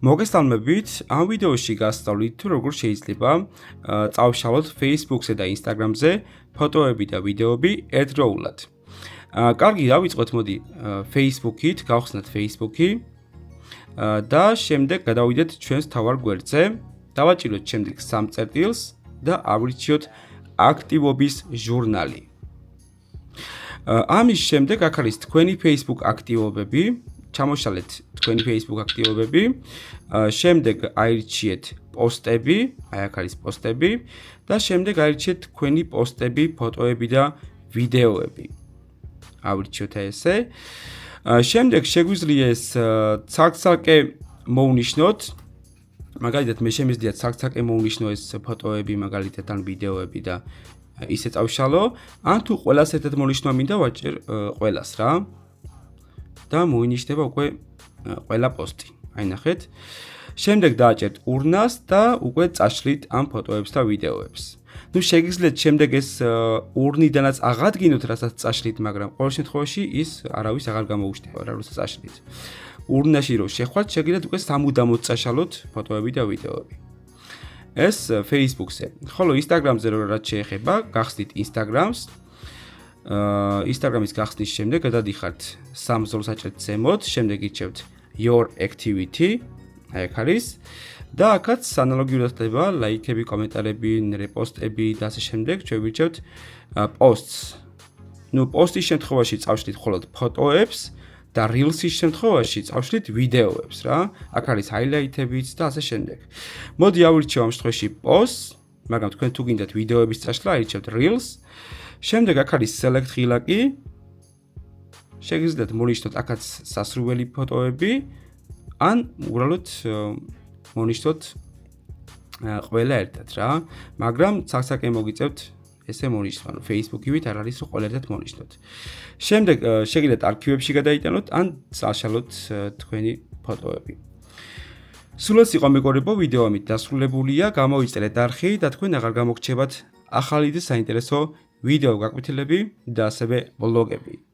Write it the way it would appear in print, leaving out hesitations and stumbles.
მოგესალმებით, ამ ვიდეოში გასწავლით თუ როგორ შეიძლება წავშალოთ Facebook-ზე და Instagram-ზე ფოტოები და ვიდეოები ერთდროულად. კარგი, დავიწყოთ, მოდი Facebook-ით, გავხსნათ Facebook-ი და შემდეგ გადავიდეთ ჩვენს თავარ გვერდზე, დავაჭიროთ შემდეგ 3 წერტილს და ავრჩიოთ აქტივობის ჟურნალი. ამის შემდეგ აქ არის თქვენი Facebook აქტივობები, ჩამოშალეთ თქვენი Facebook აქტივობები, შემდეგ აირჩიეთ პოსტები, აი აქ არის პოსტები და შემდეგ აირჩიეთ თქვენი პოსტები, ფოტოები და ვიდეოები. აირჩიოთ ესე. შემდეგ შეგვიძლია ეს ცალ-ცალკე მოვნიშნოთ. მაგალითად მე შემიძლია ცალ-ცალკე მოვნიშნო ეს ფოტოები, მაგალითად ან ვიდეოები და ისე წავშალო, ან თუ ყველას ერთად მოვნიშნო მინდა ვაჭერ ყველას რა. და მოინიშნება უკვე ყველა პოსტი. აი ნახეთ. შემდეგ დააჭერთ ურნას და უკვე წაშლით ამ ფოტოებს და ვიდეოებს. ნუ შეგიძლიათ შემდეგ ეს ურნიდანაც აღადგინოთ, რასაც წაშლით, მაგრამ ყოველ შემთხვევაში ის არავის აღარ გამოუჩნდება, რასაც წაშლით. ურნაში რო შეხვალთ, შეგიძლიათ უკვე სამუდამოდ წაშალოთ ფოტოები და ვიდეოები. ეს Facebook-ზე. ხოლო Instagram-ზე რაც შეეხება, გახსნით Instagram-ს. Instagram-ის გახსნის შემდეგ გადადიხართ სამ ზოლს აჭერთ ზემოთ, შემდეგ ირჩევთ Your Activity, აი აქ არის და აქაც ანალოგიურად ხდება ლაიქები, კომენტარები, რეპოსტები და ასე შემდეგ, ჩვენ ვირჩევთ Posts. ნუ პოსტის შემთხვევაში წავშლით მხოლოდ ფოტოებს და Reels-ის შემთხვევაში წავშლით ვიდეოებს რა. აქ არის highlight-ებიც და ასე შემდეგ. მოდი ავირჩევ ამ შემთხვევაში Posts, მაგრამ თქვენ თუ გინდათ ვიდეოების წაშლა, აირჩევთ Reels. შემდეგ აქ არის select ღილაკი. შეგიძლიათ მონიშნოთ აქაც სასრული ფოტოები, ან უბრალოდ მონიშნოთ ყველა ერთად რა. მაგრამ ცალ-ცალკე მოგიწევთ ესე მონიშნვა, ანუ Facebook-ივით არ არის რომ ყველა ერთად მონიშნოთ. შემდეგ შეგიძლიათ არქივებში გადაიტანოთ, ან წაშალოთ თქვენი ფოტოები. სულაც იყო მეგობრებო, ვიდეო ამით დასრულებულია, გამოიწერეთ არხი და თქვენ აღარ გამოგრჩებათ ახალი და საინტერესო ვიდეო გაკვეთილები და ასევე ბლოგები.